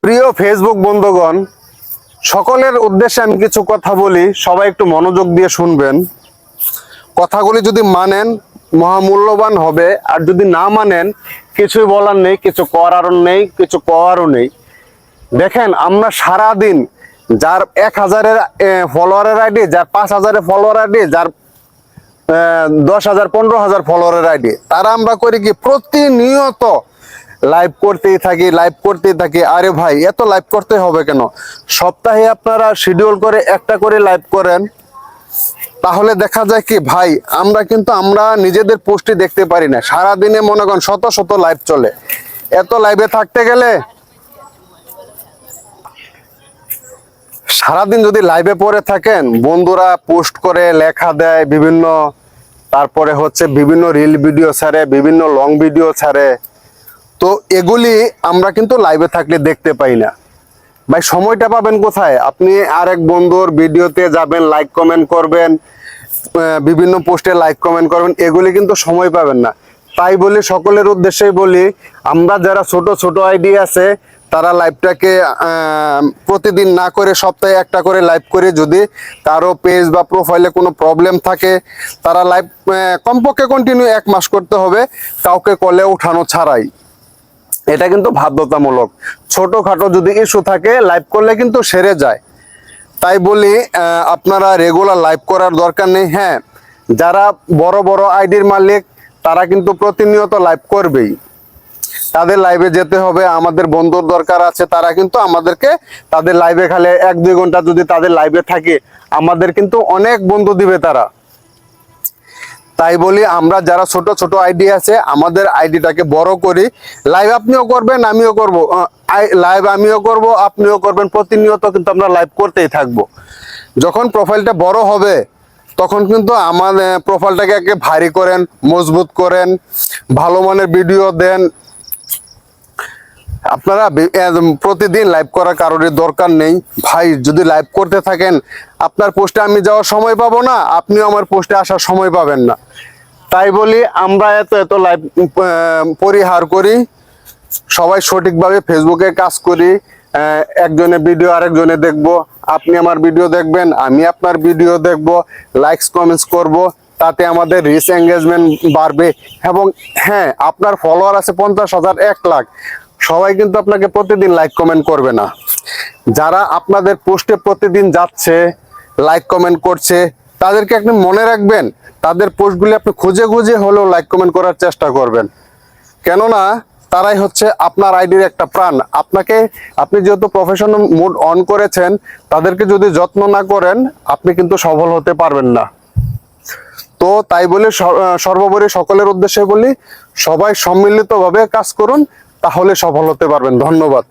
প্রিয় ফেসবুক বন্ধুগণ, সকলের উদ্দেশ্যে আমি কিছু কথা বলি, সবাই একটু মনোযোগ দিয়ে শুনবেন। কথাগুলি যদি মানেন মহামূল্যবান হবে, আর যদি না মানেন কিছুই বলার নেই, কিছু করারও নেই, কিছু করারও নেই। দেখেন, আমরা সারা দিন যার 1000-এর ফলোয়ারের আইডি, যার 5000-এর ফলোয়ার আইডি, যার 10,000 15,000 ফলোয়ারের আইডি, তারা আমরা করি কি প্রতিনিয়ত লাইভ করতেই থাকি। আরে ভাই, এত লাইভ করতে হবে কেন? সপ্তাহে আপনারা শিডিউল করে একটা করে লাইভ করেন, তাহলে দেখা যায় কি ভাই, আমরা নিজেদের পোস্টই দেখতে পারি না। সারাদিনে মনে করেন শত শত লাইভ চলে। এত লাইভে থাকতে গেলে সারাদিন যদি লাইভে পড়ে থাকেন, বন্ধুরা পোস্ট করে লেখা দেয় বিভিন্ন, তারপরে হচ্ছে বিভিন্ন রিল ভিডিও ছাড়ে, বিভিন্ন লং ভিডিও ছাড়ে, তো এগুলি আমরা কিন্তু লাইভে থাকলে দেখতে পাই না। ভাই, সময়টা পাবেন কোথায়? আপনি আরেক বন্ধুর ভিডিওতে যাবেন, লাইক কমেন্ট করবেন, বিভিন্ন পোস্টে লাইক কমেন্ট করবেন, এগুলি কিন্তু সময় পাবেন না। তাই বলি, সকলের উদ্দেশ্যেই বলি, আমরা যারা ছোট ছোট আইডি আছে তারা লাইভটাকে প্রতিদিন না করে সপ্তাহে একটা করে লাইভ করে, যদি কারো পেজ বা প্রোফাইলে কোনো প্রবলেম থাকে, তারা লাইভ কমপক্ষে কন্টিনিউ 1 মাস করতে হবে, কাউকে কলে উঠানো ছাড়াই। এটা কিন্তু বাধ্যতামূলক। ছোটখাটো যদি ইস্যু থাকে লাইভ করলে কিন্তু সেরে যায়। তাই বলি, আপনারা রেগুলার লাইভ করার দরকার নেই। হ্যাঁ, যারা বড় বড় আইডির মালিক তারা কিন্তু প্রতিনিয়ত লাইভ করবেই, তাদের লাইভে যেতে হবে। আমাদের বন্ধুর দরকার আছে, তারা কিন্তু আমাদেরকে তাদের লাইভে খালি 1-2 ঘন্টা যদি তাদের লাইভে থাকে, আমাদের কিন্তু অনেক বন্ধু দিবে তারা। তাই বলি, আমরা যারা ছোট ছোট আইডি আছে, আমাদের আইডিটাকে বড় করি। লাইভ আপনিও করবেন, আমিও করব, আপনিও করবেন। প্রতিনিয়ত কিন্তু আমরা লাইভ করতেই থাকবো। যখন প্রোফাইলটা বড় হবে, তখন কিন্তু আমাদের প্রোফাইলটাকে ভারী করেন, মজবুত করেন, ভালো মানের ভিডিও দেন। আপনারা প্রতিদিন লাইভ করার কারোর দরকার নেই ভাই। যদি লাইভ করতে থাকেন, আপনার পোস্টে আমি যাওয়ার সময় পাবো না, আপনিও আমার পোস্টে আসার সময় পাবেন না। তাই বলি, আমরা এত লাইভ পরিহার করি, সবাই সঠিকভাবে ফেসবুকে কাজ করি। একজনের ভিডিও আরেকজনে দেখবো, আপনি আমার ভিডিও দেখবেন, আমি আপনার ভিডিও দেখবো, লাইকস কমেন্টস করব, তাতে আমাদের রিচ এঙ্গেজমেন্ট বাড়বে। এবং হ্যাঁ, আপনার ফলোয়ার আছে 50,000 1 লাখ, সবাই কিন্তু আপনাকে প্রতিদিন লাইক কমেন্ট করবে না। যারা আপনাদের পোস্টে প্রতিদিন যাচ্ছে, লাইক কমেন্ট করছে, তাদেরকে আপনি মনে রাখবেন, তাদের পোস্টগুলি আপনি খুঁজে খুঁজে হলেও লাইক কমেন্ট করার চেষ্টা করবেন। কেননা তারাই হচ্ছে আপনার আইডির একটা প্রাণ। আপনি যেহেতু প্রফেশনাল মোড অন করেছেন, তাদেরকে যদি যত্ন না করেন, আপনি কিন্তু সফল হতে পারবেন না। তো তাই বলে সর্বোপরি সকলের উদ্দেশ্যে বলি, সবাই সম্মিলিতভাবে কাজ করুন, তাহলে সফল হতে পারবেন। ধন্যবাদ।